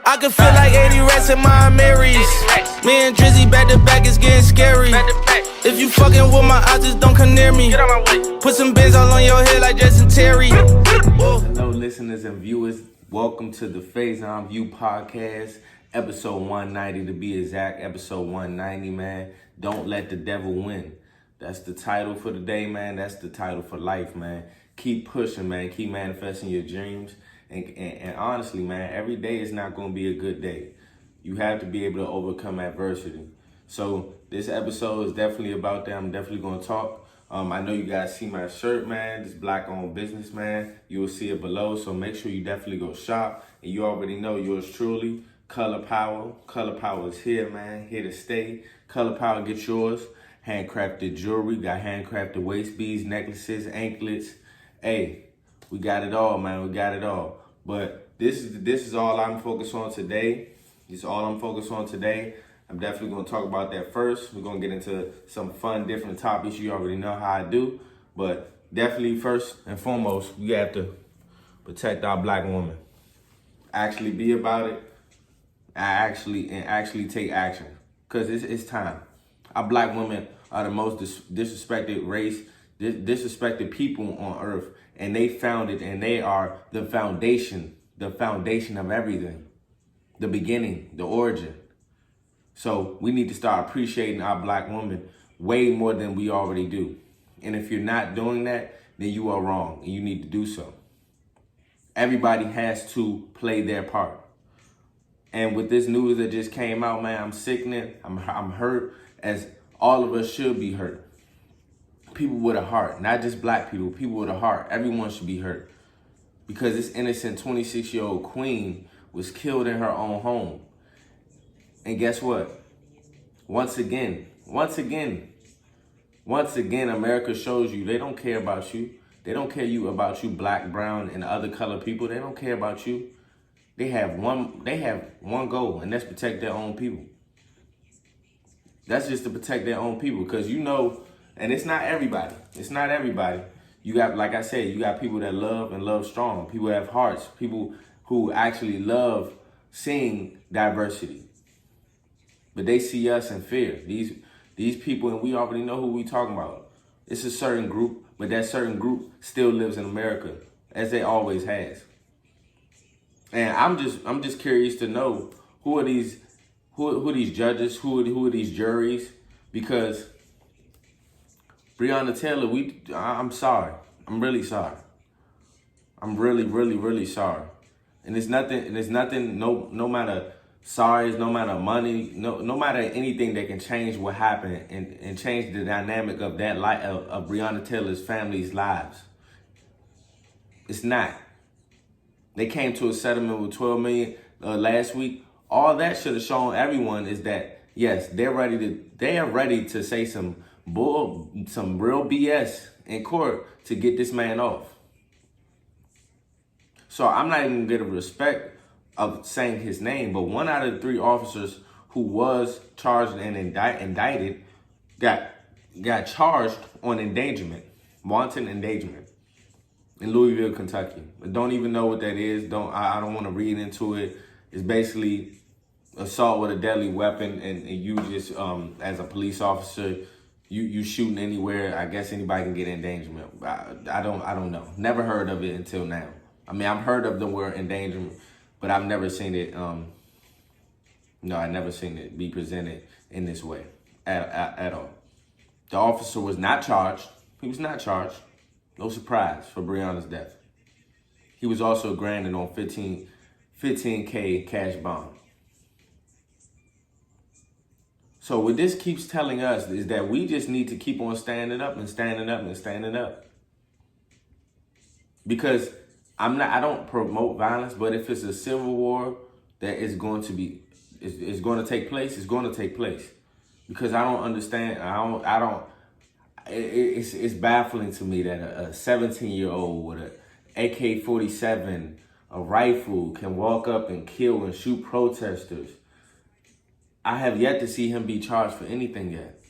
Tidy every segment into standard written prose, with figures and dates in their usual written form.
I can feel like 80 rats in my Marys. Me and Drizzy back to back is getting scary. If you fucking with my eyes, just don't come near me. Put some bins all on your head like Jason Terry. Hello, listeners and viewers. Welcome to the Faison View Podcast, episode 190 to be exact. Episode 190, man. Don't let the devil win. That's the title for the day, man. That's the title for life, man. Keep pushing, man. Keep manifesting your dreams. And honestly, man, every day is not going to be a good day. You have to be able to overcome adversity. So this episode is definitely about that. I'm definitely going to talk. I know you guys see my shirt, man. This black-owned business, man. You will see it below. So make sure you definitely go shop. And you already know yours truly, Color Power. Color Power is here, man. Here to stay. Color Power, get yours. Handcrafted jewelry. Got handcrafted waist beads, necklaces, anklets. Hey, we got it all, man. We got it all. But this is all I'm focused on today. This is all I'm focused on today. I'm definitely going to talk about that first. We're going to get into some fun, different topics. You already know how I do. But definitely, first and foremost, we have to protect our black woman. Actually be about it. Actually take action. Because it's time. Our black women are the most disrespected race, disrespected people on earth. And they founded, and they are the foundation of everything. The beginning, the origin. So we need to start appreciating our black women way more than we already do. And if you're not doing that, then you are wrong, and you need to do so. Everybody has to play their part. And with this news that just came out, man, I'm sickening. I'm hurt, as all of us should be hurt. People with a heart, not just black people, people with a heart. Everyone should be hurt. Because this innocent 26-year-old queen was killed in her own home. And guess what? Once again, America shows you they don't care about you. They don't care about you, black, brown, and other colored people. They don't care about you. They have one goal, and that's protect their own people. That's just to protect their own people. Because you know, and it's not everybody. It's not everybody. You got, like I said, you got people that love and love strong. People who have hearts. People who actually love seeing diversity. But they see us in fear. These people, and we already know who we talking about. It's a certain group, but that certain group still lives in America, as they always has. And I'm just curious to know who are these judges, who are these juries, because Breonna Taylor, I'm sorry. I'm really sorry. I'm really, really, really sorry. And it's nothing, no matter sorries, no matter money, no matter anything that can change what happened and change the dynamic of that life of Breonna Taylor's family's lives. It's not. They came to a settlement with $12 million last week. All that should have shown everyone is that yes, they are ready to say some real BS in court to get this man off. So I'm not even going to respect of saying his name, but one out of the 3 officers who was charged and indicted got charged on endangerment, wanton endangerment in Louisville, Kentucky. I don't even know what that is. I don't want to read into it. It's basically assault with a deadly weapon, and you just as a police officer, you shooting anywhere. I guess anybody can get endangerment. I don't know. Never heard of it until now. I mean, I've heard of the word endangerment, but I've never seen it. I've never seen it be presented in this way at all. The officer was not charged. He was not charged. No surprise for Breonna's death. He was also granted on $15K cash bond. So what this keeps telling us is that we just need to keep on standing up and standing up and standing up. Because I don't promote violence, but if it's a civil war that is going to take place, it's going to take place. Because I don't understand. It's baffling to me that a 17-year-old with an AK-47, a rifle, can walk up and kill and shoot protesters. I have yet to see him be charged for anything yet.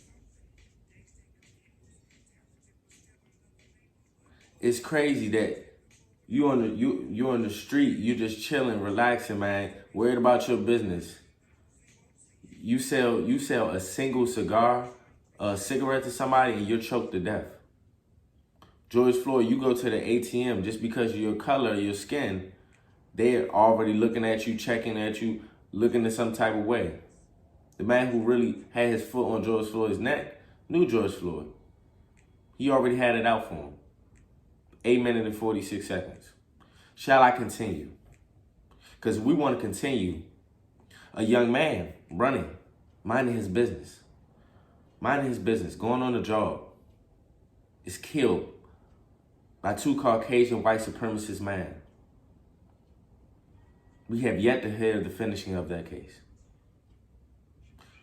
It's crazy that You on the street, you just chilling, relaxing, man, worried about your business. You sell a single cigarette to somebody and you're choked to death. George Floyd, you go to the ATM just because of your color, your skin, they're already looking at you, checking at you, looking in some type of way. The man who really had his foot on George Floyd's neck knew George Floyd. He already had it out for him. 8 minutes and 46 seconds. Shall I continue? Because we want to continue. A young man running, minding his business, going on a job, is killed by 2 Caucasian white supremacist men. We have yet to hear the finishing of that case.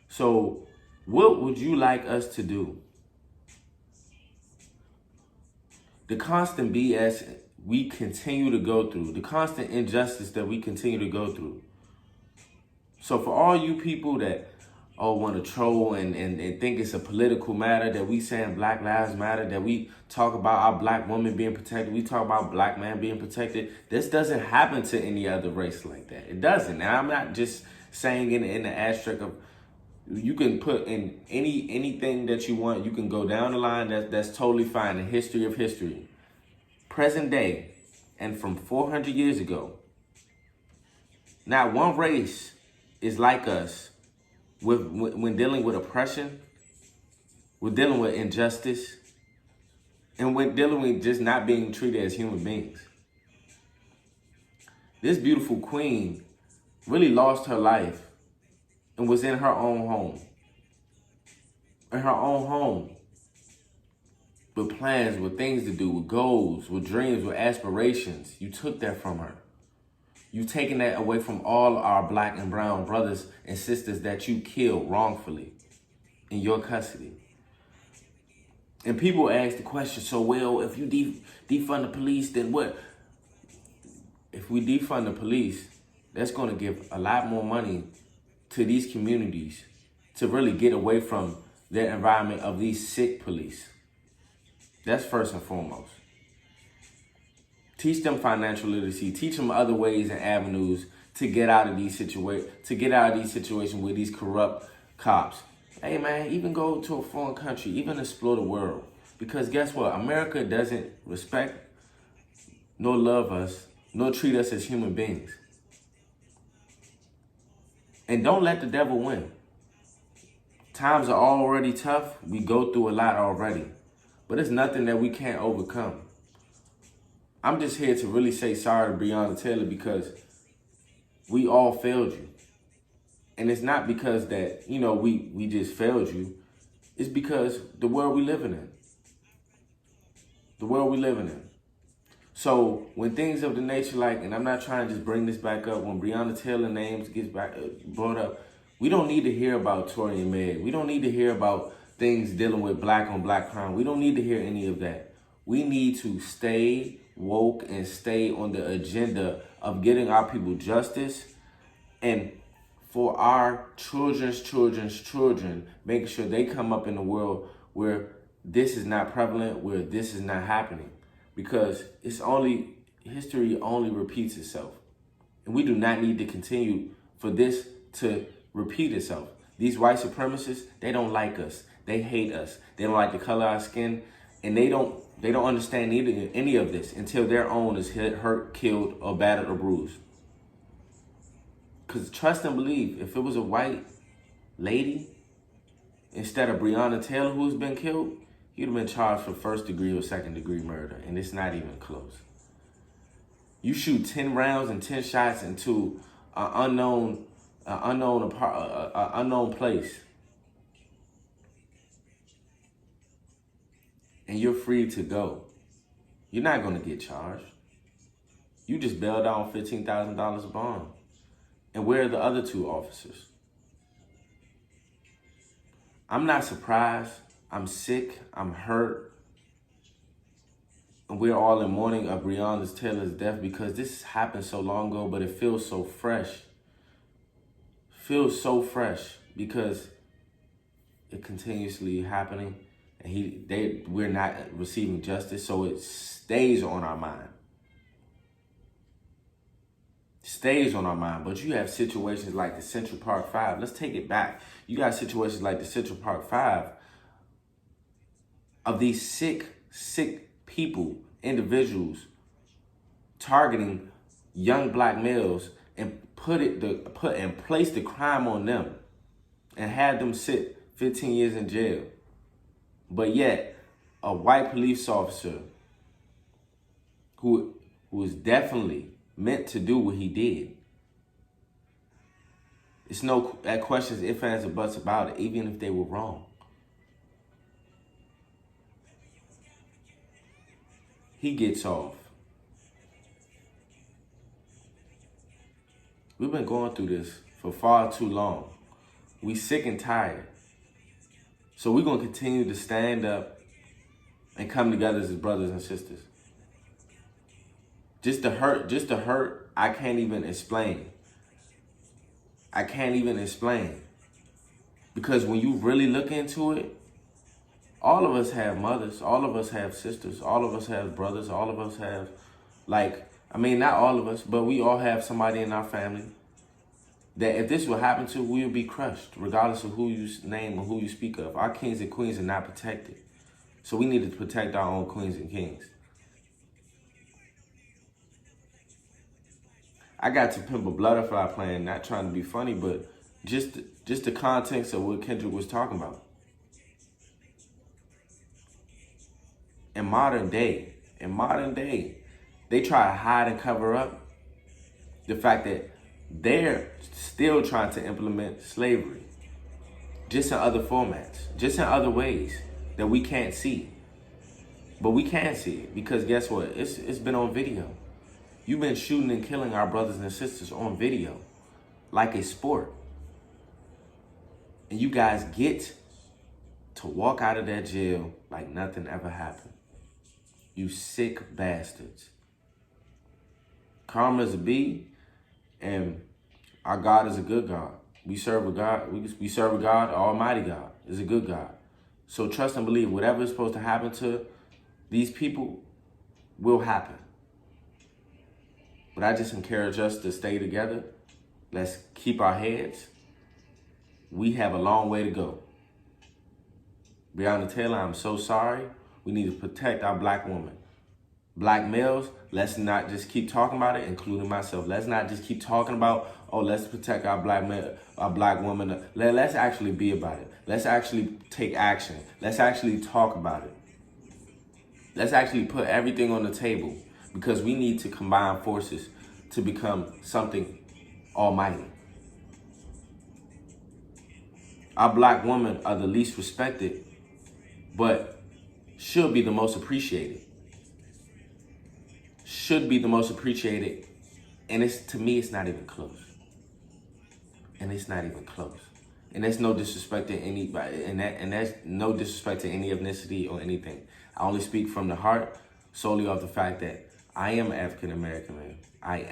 So, what would you like us to do? The constant BS we continue to go through, the constant injustice that we continue to go through. So for all you people that want to troll and think it's a political matter, that we saying Black Lives Matter, that we talk about our black woman being protected, we talk about black man being protected, this doesn't happen to any other race like that. It doesn't. And I'm not just saying in the abstract of, you can put in anything that you want. You can go down the line. That's totally fine. The history of history, present day, and from 400 years ago. Not one race is like us when dealing with oppression, we're dealing with injustice, and we're dealing with just not being treated as human beings. This beautiful queen really lost her life and was in her own home. In her own home. With plans, with things to do, with goals, with dreams, with aspirations. You took that from her. You've taken that away from all our black and brown brothers and sisters that you killed wrongfully in your custody. And people ask the question, so well, if you defund the police, then what? If we defund the police, that's going to give a lot more money to these communities to really get away from their environment of these sick police. That's first and foremost. Teach them financial literacy. Teach them other ways and avenues to get out of these situations with these corrupt cops. Hey man, even go to a foreign country, even explore the world. Because guess what? America doesn't respect nor love us, nor treat us as human beings. And don't let the devil win. Times are already tough. We go through a lot already. But it's nothing that we can't overcome. I'm just here to really say sorry to Breonna Taylor because we all failed you. And it's not because that, we just failed you. It's because the world we living in. The world we living in. So when things of the nature like, and I'm not trying to just bring this back up, when Breonna Taylor names gets brought up, we don't need to hear about Tory and Meg. We don't need to hear about things dealing with black on black crime. We don't need to hear any of that. We need to stay woke and stay on the agenda of getting our people justice, and for our children's children, making sure they come up in a world where this is not prevalent, where this is not happening. Because history only repeats itself. And we do not need to continue for this to repeat itself. These white supremacists, they don't like us. They hate us. They don't like the color of our skin. And they don't understand any of this until their own is hurt, killed, or battered, or bruised. Because trust and believe, if it was a white lady instead of Breonna Taylor who's been killed, he'd have been charged for 1st degree or 2nd degree murder, and it's not even close. You shoot 10 rounds and 10 shots into an unknown place, and you're free to go. You're not going to get charged. You just bailed out on $15,000 bond. And where are the other 2 officers? I'm not surprised. I'm sick, I'm hurt, and we're all in mourning of Breonna Taylor's death because this happened so long ago, but it feels so fresh. Feels so fresh because it continuously happening, and we're not receiving justice, so it stays on our mind. stays on our mind. But you have situations like the Central Park 5. Let's take it back. You got situations like the Central Park 5 of these sick people, individuals, targeting young black males and place the crime on them and had them sit 15 years in jail. But yet, a white police officer who was definitely meant to do what he did. It's no questions, ifs, ands, or buts about it, even if they were wrong. He gets off. We've been going through this for far too long. We sick and tired. So we're going to continue to stand up and come together as brothers and sisters. Just the hurt, I can't even explain. I can't even explain. Because when you really look into it, all of us have mothers, all of us have sisters, all of us have brothers, all of us have, not all of us, but we all have somebody in our family that if this would happen to, we would be crushed, regardless of who you name or who you speak of. Our kings and queens are not protected. So we need to protect our own queens and kings. I got To Pimp a Butterfly playing, not trying to be funny, but just the context of what Kendrick was talking about. In modern day, they try to hide and cover up the fact that they're still trying to implement slavery, just in other formats, just in other ways that we can't see. But we can see it because guess what? It's been on video. You've been shooting and killing our brothers and sisters on video like a sport. And you guys get to walk out of that jail like nothing ever happened. You sick bastards. Karma's a bee, and our God is a good God. We serve a God. We serve a God, Almighty God is a good God. So trust and believe whatever is supposed to happen to these people will happen. But I just encourage us to stay together. Let's keep our heads. We have a long way to go. Breonna Taylor, I'm so sorry. We need to protect our black women. Black males, let's not just keep talking about it, including myself. Let's not just keep talking about, let's protect our black men, our black women. Let's actually be about it. Let's actually take action. Let's actually talk about it. Let's actually put everything on the table because we need to combine forces to become something almighty. Our black women are the least respected, but should be the most appreciated. Should be the most appreciated. And to me, it's not even close. And it's not even close. And that's no disrespect to anybody. And that's no disrespect to any ethnicity or anything. I only speak from the heart solely off the fact that I am an African American man. I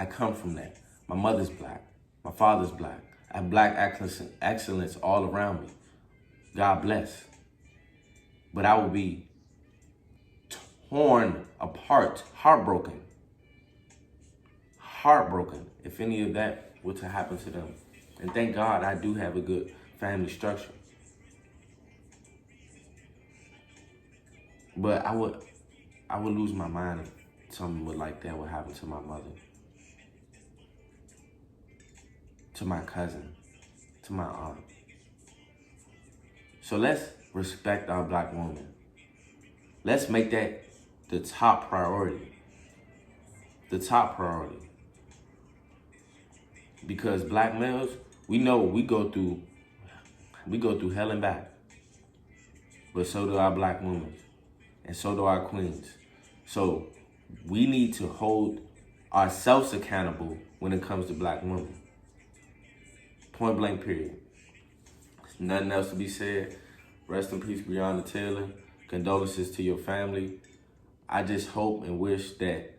come from that. My mother's black. My father's black. I have black excellence all around me. God bless. But I will be torn apart, heartbroken if any of that were to happen to them. And thank God I do have a good family structure. But I would lose my mind if something like that would happen to my mother, to my cousin, to my aunt. So let's respect our black woman. Let's make that the top priority. The top priority. Because black males, we know we go through hell and back. But so do our black women. And so do our queens. So we need to hold ourselves accountable when it comes to black women. Point blank period. There's nothing else to be said. Rest in peace, Breonna Taylor. Condolences to your family. I just hope and wish that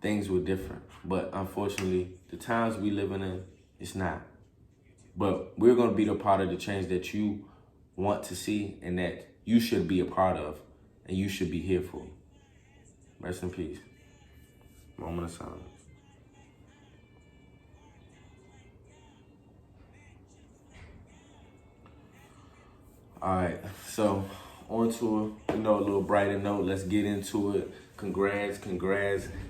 things were different. But unfortunately, the times we living in, it's not. But we're going to be the part of the change that you want to see and that you should be a part of and you should be here for. Rest in peace. Moment of silence. All right, so on to a little brighter note. Let's get into it. Congrats.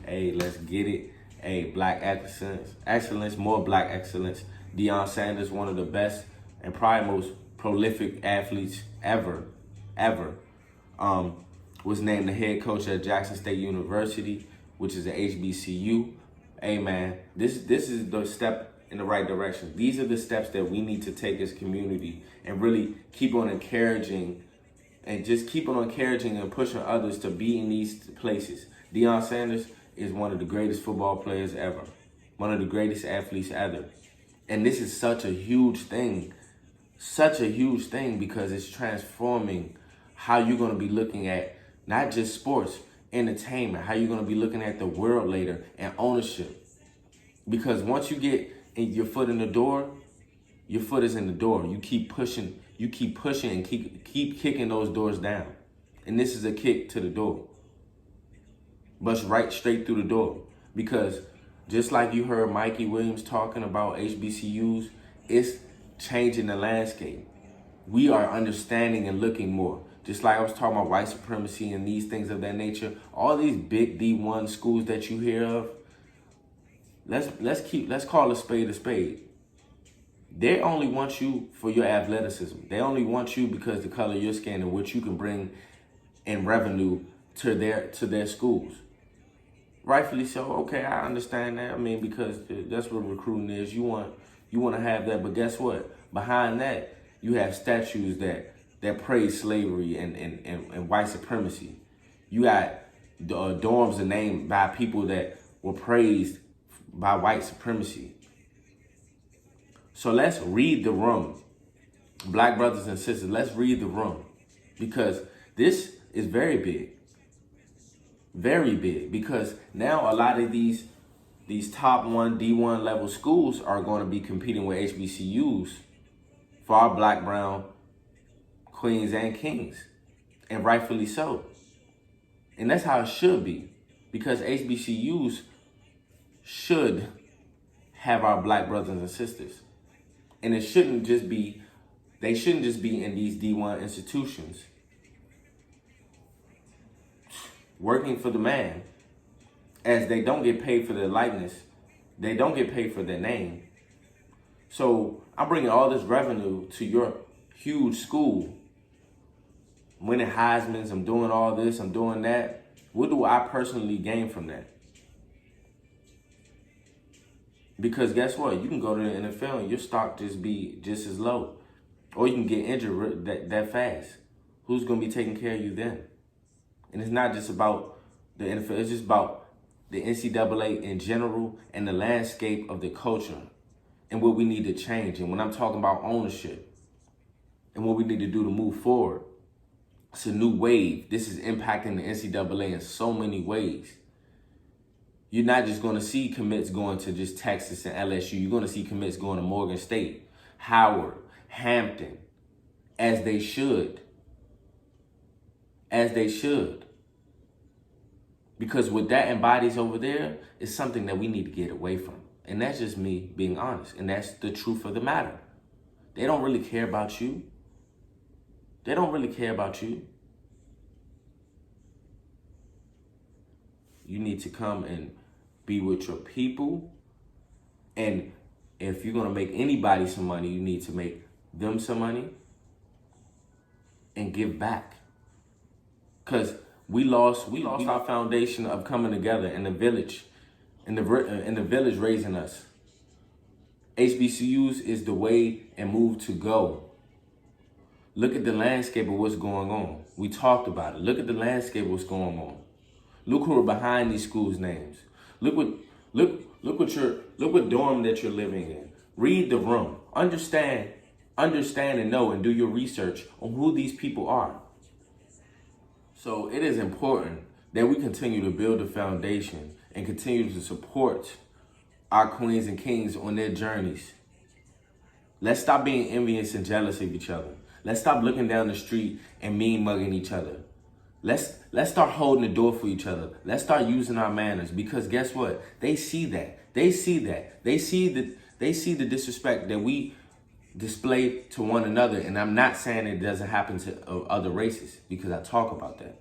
Hey, let's get it. Hey, black excellence, more black excellence. Deion Sanders, one of the best and probably most prolific athletes ever, was named the head coach at Jackson State University, which is an HBCU. Hey man, this is the step in the right direction. These are the steps that we need to take as a community and really keep on encouraging and pushing others to be in these places. Deion Sanders is one of the greatest football players ever, one of the greatest athletes ever. And this is such a huge thing because it's transforming how you're going to be looking at not just sports, entertainment, how you're going to be looking at the world later, and ownership. Because once you get your foot in the door, your foot is in the door. You keep pushing and keep kicking those doors down. And this is a kick to the door. But right straight through the door. Because just like you heard Mikey Williams talking about HBCUs, it's changing the landscape. We are understanding and looking more. Just like I was talking about white supremacy and these things of that nature, all these big D1 schools that you hear of, let's call a spade a spade. They only want you for your athleticism. They only want you because the color of your skin and what you can bring in revenue to their schools. Rightfully so. Okay, I understand that. I mean, because that's what recruiting is. You want to have that, but guess what? Behind that, you have statues that praise slavery and white supremacy. You got dorms are named by people that were praised by white supremacy. So let's read the room. Black brothers and sisters, let's read the room. Because this is very big. Very big. Because now a lot of these top D1 level schools are going to be competing with HBCUs for our black, brown queens and kings. And rightfully so. And that's how it should be. Because HBCUs should have our black brothers and sisters. And they shouldn't just be in these D1 institutions working for the man, as they don't get paid for their likeness. They don't get paid for their name. So I'm bringing all this revenue to your huge school, winning Heisman's, I'm doing all this, I'm doing that. What do I personally gain from that? Because guess what? You can go to the NFL and your stock be just as low. Or you can get injured that fast. Who's going to be taking care of you then? And it's not just about the NFL. It's just about the NCAA in general and the landscape of the culture and what we need to change. And when I'm talking about ownership and what we need to do to move forward, it's a new wave. This is impacting the NCAA in so many ways. You're not just going to see commits going to just Texas and LSU. You're going to see commits going to Morgan State, Howard, Hampton, as they should. As they should. Because what that embodies over there is something that we need to get away from. And that's just me being honest. And that's the truth of the matter. They don't really care about you. They don't really care about you. You need to come and be with your people. And if you're going to make anybody some money, you need to make them some money and give back. Because we lost our foundation of coming together in the village, in the village raising us. HBCUs is the way and move to go. Look at the landscape of what's going on. We talked about it. Look at the landscape of what's going on. Look who are behind these schools' names. Look what dorm that you're living in. Read the room. Understand and know and do your research on who these people are. So it is important that we continue to build a foundation and continue to support our queens and kings on their journeys. Let's stop being envious and jealous of each other. Let's stop looking down the street and mean mugging each other. Let's start holding the door for each other. Let's start using our manners, because guess what? They see that. They see the disrespect that we display to one another. And I'm not saying it doesn't happen to other races, because I talk about that.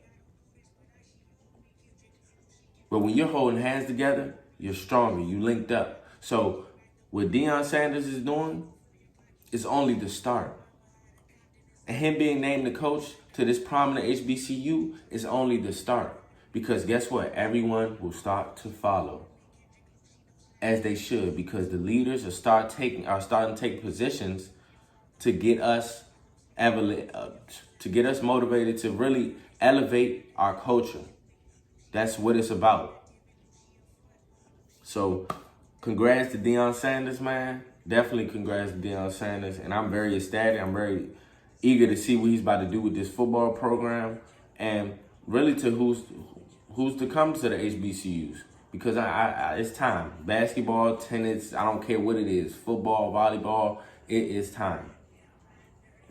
But when you're holding hands together, you're stronger, you linked up. So what Deion Sanders is doing is only the start. And him being named the coach to this prominent HBCU is only the start. Because guess what? Everyone will start to follow, as they should, because the leaders are starting to take positions to get us motivated to really elevate our culture. That's what it's about. So, congrats to Deion Sanders, man. Definitely congrats to Deion Sanders. And I'm very ecstatic. I'm very eager to see what he's about to do with this football program, and really to who's to come to the HBCUs. Because it's time. Basketball, tennis, I don't care what it is. Football, volleyball, it is time.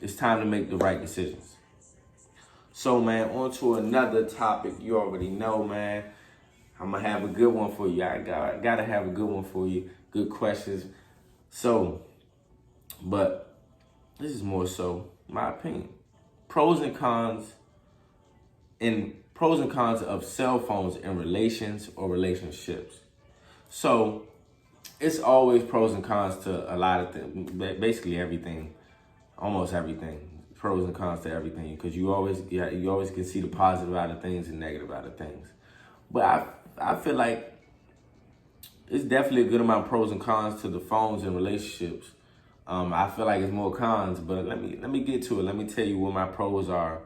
It's time to make the right decisions. So, man, on to another topic. You already know, man. I'm going to have a good one for you. I got to have a good one for you. Good questions. So, but this is more so my opinion. Pros and cons of cell phones in relations or relationships. So, it's always pros and cons to a lot of things, basically everything, almost everything. Pros and cons to everything, because you always can see the positive out of things and negative out of things. But I feel like it's definitely a good amount of pros and cons to the phones and relationships. I feel like it's more cons, but let me get to it. Let me tell you what my pros are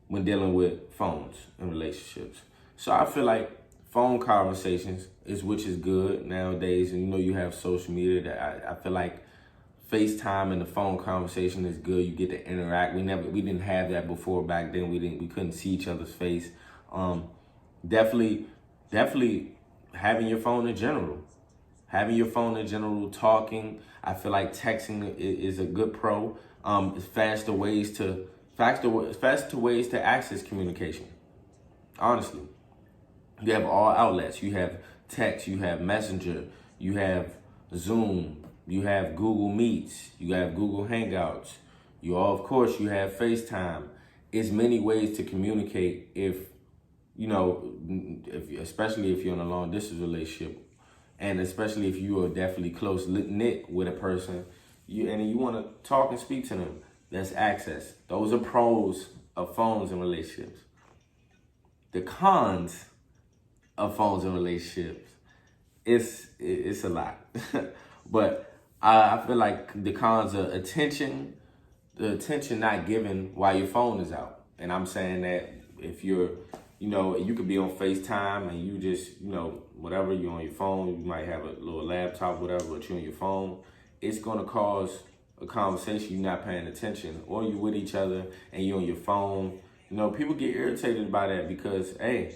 when dealing with phones and relationships. So I feel like phone conversations which is good nowadays, and you have social media. That I feel like FaceTime and the phone conversation is good. You get to interact. We didn't have that before. Back then we couldn't see each other's face. Definitely having your phone in general. Talking. I feel like texting is a good pro. It's faster ways to access communication. Honestly, you have all outlets. You have text. You have Messenger. You have Zoom. You have Google Meets. You have Google Hangouts. You have FaceTime. It's many ways to communicate especially if you're in a long distance relationship, and especially if you are definitely close knit with a person, and you want to talk and speak to them. That's access. Those are pros of phones and relationships. The cons of phones and relationships, it's a lot, but I feel like the cons are the attention not given while your phone is out. And I'm saying that if you're, you could be on FaceTime and you just, whatever, you're on your phone, you might have a little laptop, whatever, but you're on your phone, it's going to cause a conversation you're not paying attention, or you're with each other and you're on your phone. People get irritated by that because, hey,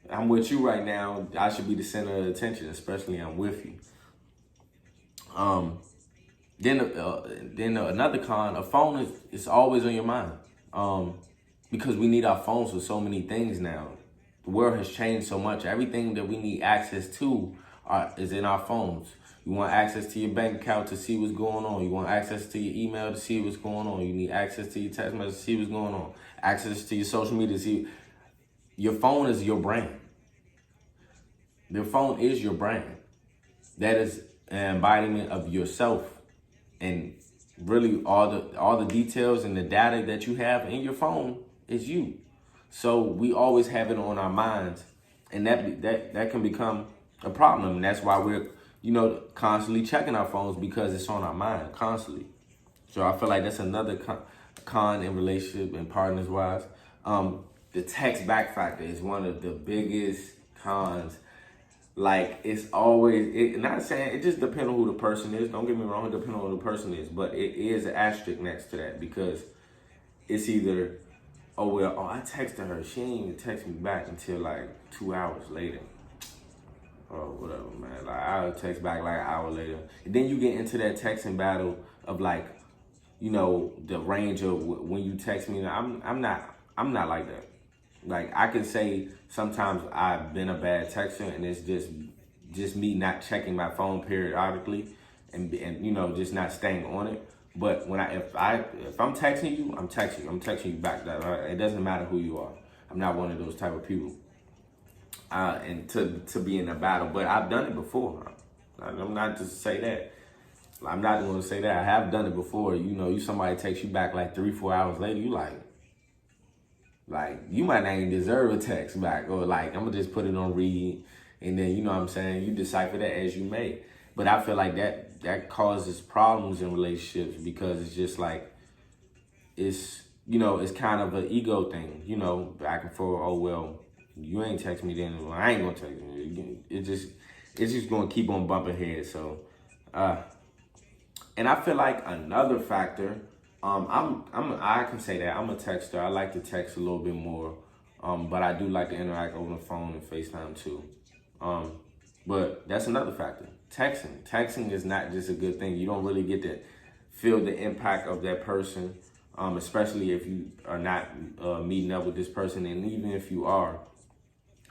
I'm with you right now. I should be the center of attention, especially I'm with you. Then another con, a phone is always on your mind. Because we need our phones for so many things now. The world has changed so much. Everything that we need access to is in our phones. You want access to your bank account to see what's going on. You want access to your email to see what's going on. You need access to your text message to see what's going on. Access to your social media to see. Your phone is your brand. Your phone is your brand. That is an embodiment of yourself. And really all the details and the data that you have in your phone is you. So we always have it on our minds, and that can become a problem. And that's why we're constantly checking our phones, because it's on our mind constantly. So I feel like that's another con in relationship and partners wise. The text back factor is one of the biggest cons. Like, it's always, not saying, it just depends on who the person is. Don't get me wrong, it depends on who the person is. But it is an asterisk next to that, because it's either, I texted her. She didn't even text me back until like 2 hours later. Or whatever, man. Like, I'll text back like an hour later. And then you get into that texting battle of like, the range of when you text me. I'm not like that. Like, I can say sometimes I've been a bad texter, and it's just me not checking my phone periodically. and you know, just not staying on it. But if I'm texting you, I'm texting you back. It doesn't matter who you are. I'm not one of those type of people. And to be in a battle, but I've done it before. I'm not to say that. I'm not going to say that. I have done it before. You know, somebody takes you back like 3-4 hours later. You like you might not even deserve a text back, or like I'm gonna just put it on read, and then you know what I'm saying, you decipher that as you may. But I feel like that causes problems in relationships, because it's just like it's kind of an ego thing, back and forth. Oh well, you ain't text me then, well, I ain't gonna text you. It's just gonna keep on bumping heads. So, and I feel like another factor. I can say that I'm a texter. I like to text a little bit more, but I do like to interact over the phone and FaceTime too. But that's another factor. Texting is not just a good thing. You don't really get to feel the impact of that person, especially if you are not meeting up with this person. And even if you are,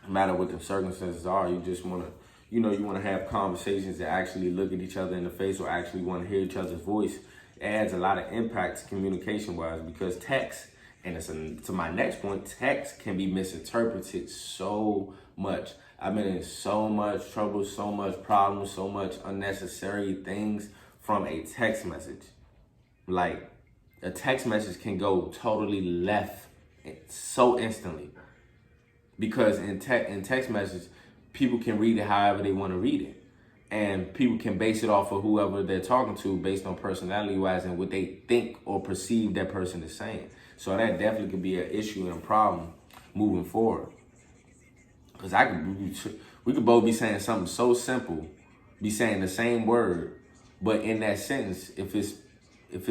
no matter what the circumstances are, you just want to, you want to have conversations that actually look at each other in the face, or actually want to hear each other's voice. It adds a lot of impact communication-wise, because text, and it's to my next point, text can be misinterpreted so much. I've been in so much trouble, so much problems, so much unnecessary things from a text message. Like, a text message can go totally left so instantly. Because in text message, people can read it however they want to read it. And people can base it off of whoever they're talking to based on personality-wise and what they think or perceive that person is saying. So that definitely could be an issue and problem moving forward. Because we could both be saying something so simple, be saying the same word, but in that sentence, if it's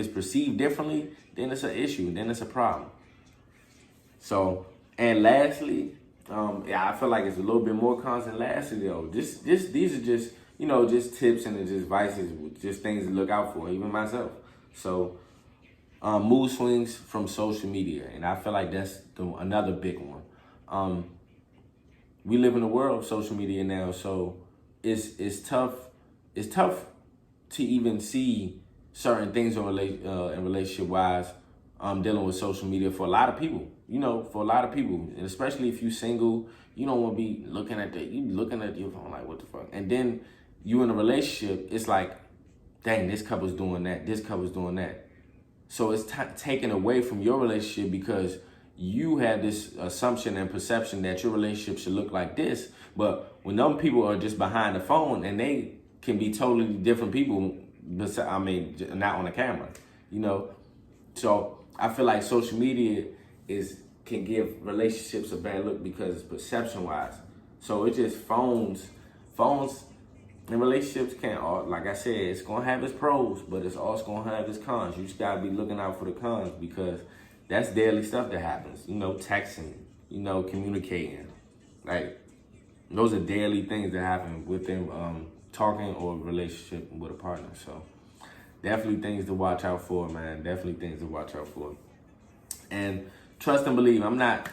perceived differently, then it's an issue, then it's a problem. So, and lastly, I feel like it's a little bit more constant. Lastly, though, these are just just tips and just advices, just things to look out for, even myself. So, mood swings from social media, and I feel like that's another big one. We live in a world of social media now, so it's tough. It's tough to even see certain things in relationship wise, dealing with social media for a lot of people. For a lot of people, and especially if you're single, you don't want to be looking at your phone like, what the fuck? And then you in a relationship, it's like, dang, this couple's doing that, this couple's doing that. So it's taken away from your relationship, because you have this assumption and perception that your relationship should look like this. But when them people are just behind the phone, and they can be totally different people, not on the camera, So I feel like social media can give relationships a bad look, because it's perception wise. So it's just phones and relationships like I said, it's gonna have its pros, but it's also gonna have its cons. You just gotta be looking out for the cons, because that's daily stuff that happens. Texting, communicating, like those are daily things that happen within talking or relationship with a partner. So definitely things to watch out for, man. Definitely things to watch out for. And trust and believe. I'm not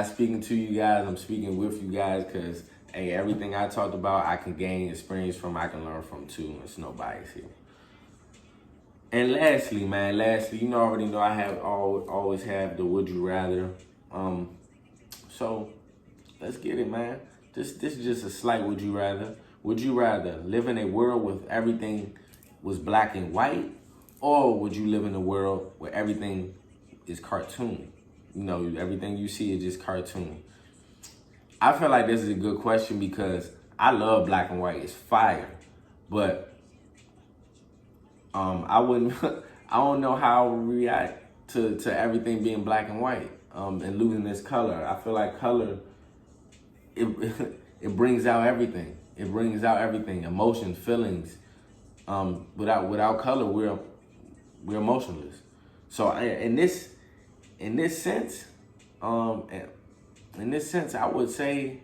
speaking to you guys. I'm speaking with you guys, because hey, everything I talked about, I can gain experience from. I can learn from too. There's no bias here. And lastly, you already know I always have the would you rather. So let's get it, man. This is just a slight would you rather. Would you rather live in a world where everything was black and white, or would you live in a world where everything is cartoon? Everything you see is just cartoon. I feel like this is a good question, because I love black and white. It's fire. But I don't know how I would react to everything being black and white, and losing this color. I feel like color, it brings out everything. It brings out everything, emotions, feelings. Without color, we're emotionless. So in this sense, I would say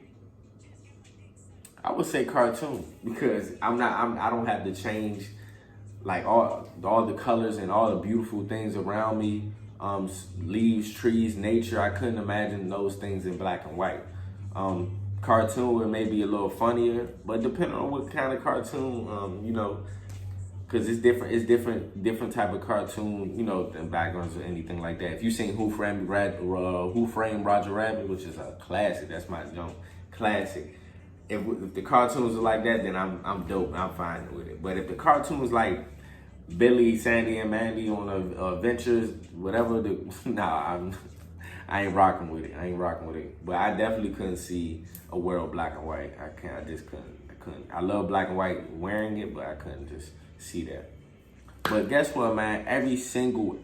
cartoon, because I don't have to change like all the colors and all the beautiful things around me, leaves, trees, nature. I couldn't imagine those things in black and white. Cartoon, it may be a little funnier, but depending on what kind of cartoon, Cause it's different type of cartoon, than backgrounds or anything like that. If you seen Who Framed Roger Rabbit, which is a classic, that's my jump classic. If the cartoons are like that, then I'm dope. I'm fine with it. But if the cartoons like Billy, Sandy, and Mandy on adventures, whatever, I ain't rocking with it. But I definitely couldn't see a world black and white. I just couldn't. I love black and white wearing it, but I couldn't just see that. But guess what, man? Every single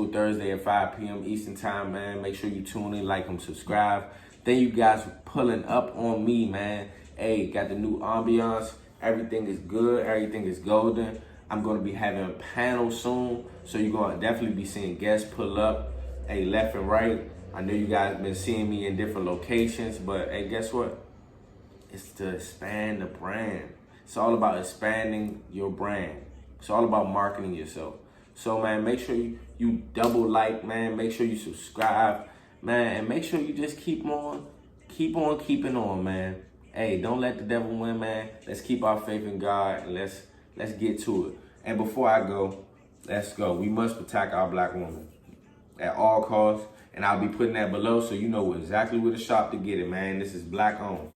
Thursday at 5 p.m. Eastern time, man. Make sure you tune in, like, and subscribe. Thank you guys for pulling up on me, man. Hey, got the new ambiance. Everything is good. Everything is golden. I'm going to be having a panel soon, so you're going to definitely be seeing guests pull up, hey, left and right. I know you guys been seeing me in different locations, but hey, guess what? It's to expand the brand. It's all about expanding your brand. It's all about marketing yourself. So, man, make sure you double like, man. Make sure you subscribe, man, and make sure you just keep on keeping on, man. Hey, don't let the devil win, man. Let's keep our faith in God, and let's get to it. And before I go, let's go. We must protect our black woman at all costs, and I'll be putting that below so you know exactly where to shop to get it, man. This is black owned.